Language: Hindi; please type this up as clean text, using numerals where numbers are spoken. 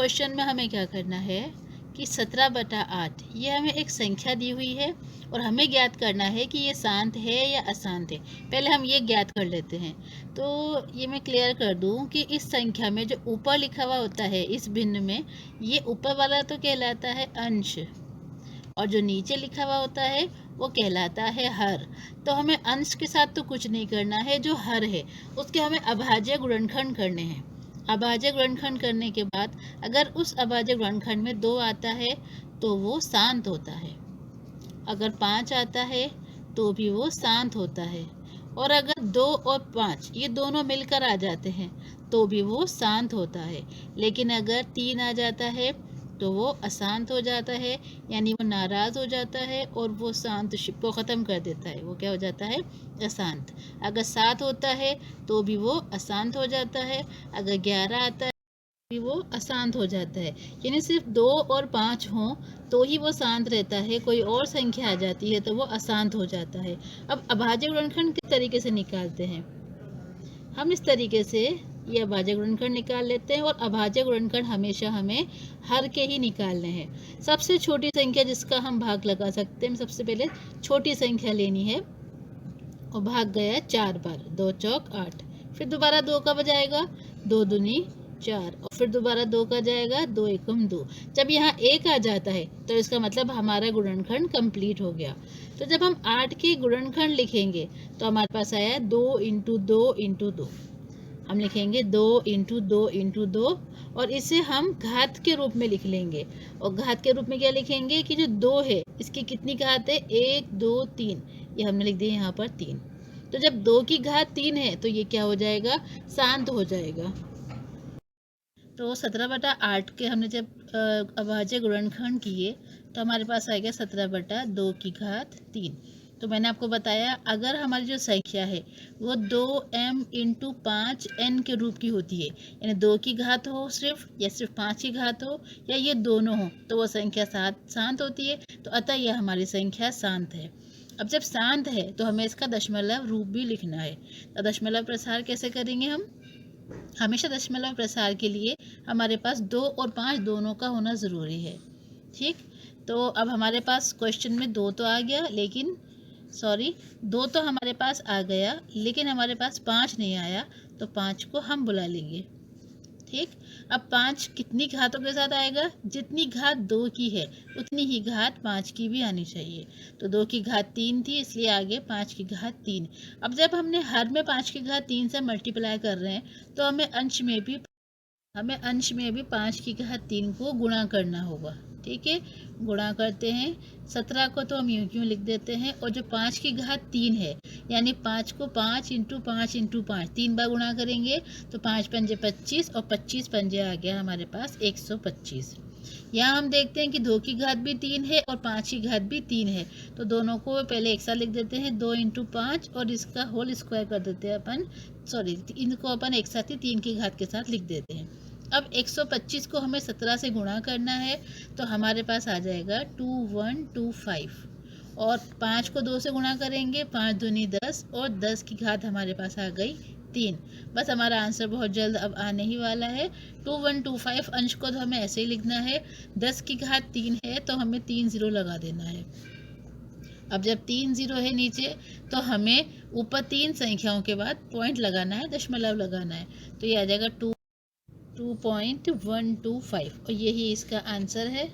क्वेश्चन में हमें क्या करना है कि 17/8 ये हमें एक संख्या दी हुई है और हमें ज्ञात करना है कि ये शांत है या अशांत है। पहले हम ये ज्ञात कर लेते हैं। तो ये मैं क्लियर कर दूं कि इस संख्या में जो ऊपर लिखा हुआ होता है इस भिन्न में, ये ऊपर वाला तो कहलाता है अंश और जो नीचे लिखा हुआ होता है वो कहलाता है हर। तो हमें अंश के साथ तो कुछ नहीं करना है, जो हर है उसके हमें अभाज्य गुणनखंड करने हैं। अभाज्य गुणनखंड करने के बाद अगर उस अभाज्य गुणनखंड में 2 आता है तो वो शांत होता है, अगर 5 आता है तो भी वो शांत होता है, और अगर 2 और 5 ये दोनों मिलकर आ जाते हैं तो भी वो शांत होता है। लेकिन अगर 3 आ जाता है तो वो अशांत हो जाता है, यानी वो नाराज़ हो जाता है और वो शांत शिप को ख़त्म कर देता है, वो क्या हो जाता है, अशांत। अगर 7 होता है तो भी वो अशांत हो जाता है, अगर 11 आता है भी वो अशांत हो जाता है। यानी सिर्फ 2 और 5 हों तो ही वो शांत रहता है, कोई और संख्या आ जाती है तो वो अशांत हो जाता है। अब अभाज्य गुणनखंड किस तरीके से निकालते हैं, हम इस तरीके से ये अभाज्य गुणनखंड निकाल लेते हैं, और अभाज्य गुणनखंड हमेशा हमें हर के ही निकालने हैं। सबसे छोटी संख्या जिसका हम भाग लगा सकते हैं, सबसे पहले छोटी संख्या लेनी है और भाग गया 4 बार, 2 चौक 8, फिर दोबारा 2 का बजाएगा, 2 दूनी 4, और फिर दोबारा 2 का जाएगा, 2 एकम 2। जब यहाँ 1 आ जाता है तो इसका मतलब हमारा गुणनखंड कंप्लीट हो गया। तो जब हम 8 के गुणनखंड लिखेंगे तो हमारे पास आया 2 इंटू 2 इंटू 2। हम लिखेंगे 2 इंटू 2 इंटू 2, और इसे हम घात के रूप में लिख लेंगे। और घात के रूप में क्या लिखेंगे कि जो 2 है इसकी कितनी घात है, 1 2 3, ये हमने लिख दिया यहाँ पर 3। तो जब 2 की घात 3 है तो ये क्या हो जाएगा, शांत हो जाएगा। तो 17/8 के हमने जब अभाज्य गुणनखंड किए तो हमारे पास आएगा 17/2 की घात 3। तो मैंने आपको बताया अगर हमारी जो संख्या है वो 2m इंटू 5n के रूप की होती है, यानी 2 की घात हो सिर्फ या सिर्फ 5 की घात हो या ये दोनों हो, तो वो संख्या शांत होती है। तो अतः यह हमारी संख्या शांत है। अब जब शांत है तो हमें इसका दशमलव रूप भी लिखना है। तो दशमलव प्रसार कैसे करेंगे हम, हमेशा दशमलव प्रसार के लिए हमारे पास 2 और 5 दोनों का होना ज़रूरी है। ठीक, तो अब हमारे पास क्वेश्चन में 2 तो आ गया, लेकिन 2 तो हमारे पास आ गया लेकिन हमारे पास 5 नहीं आया, तो 5 को हम बुला लेंगे। ठीक, अब 5 कितनी घातों के साथ आएगा, जितनी घात 2 की है उतनी ही घात 5 की भी आनी चाहिए। तो 2 की घात 3 थी इसलिए आगे 5 की घात 3। अब जब हमने हर में 5 की घात 3 से मल्टीप्लाई कर रहे हैं तो हमें अंश में भी 5 की घात 3 को गुणा करना होगा। ठीक है, गुणा करते हैं। 17 को तो हम यूं क्यों लिख देते हैं, और जो 5 की घात 3 है यानी 5 को 5 इंटू 5 इंटू 5 3 बार गुणा करेंगे तो 5 पंजे 25 और 25 पंजे आ गया हमारे पास 125। यहाँ हम देखते हैं कि 2 की घात भी 3 है और 5 की घात भी 3 है, तो दोनों को पहले एक साथ लिख देते हैं, 2 इंटू 5 और इसका होल स्क्वायर कर देते हैं इनको अपन एक साथ ही 3 की घात के साथ लिख देते हैं। अब 125 को हमें 17 से गुणा करना है तो हमारे पास आ जाएगा 2125, और 5 को 2 से गुणा करेंगे, 5 दूनी 10 और 10 की घात हमारे पास आ गई 3। बस हमारा आंसर बहुत जल्द अब आने ही वाला है। 2125 अंश को तो हमें ऐसे ही लिखना है, 10 की घात 3 है तो हमें 3 0 लगा देना है। अब जब 3 0 है नीचे तो हमें ऊपर 3 संख्याओं के बाद पॉइंट लगाना है, दशमलव लगाना है, तो ये आ जाएगा 2.125 और यही इसका आंसर है।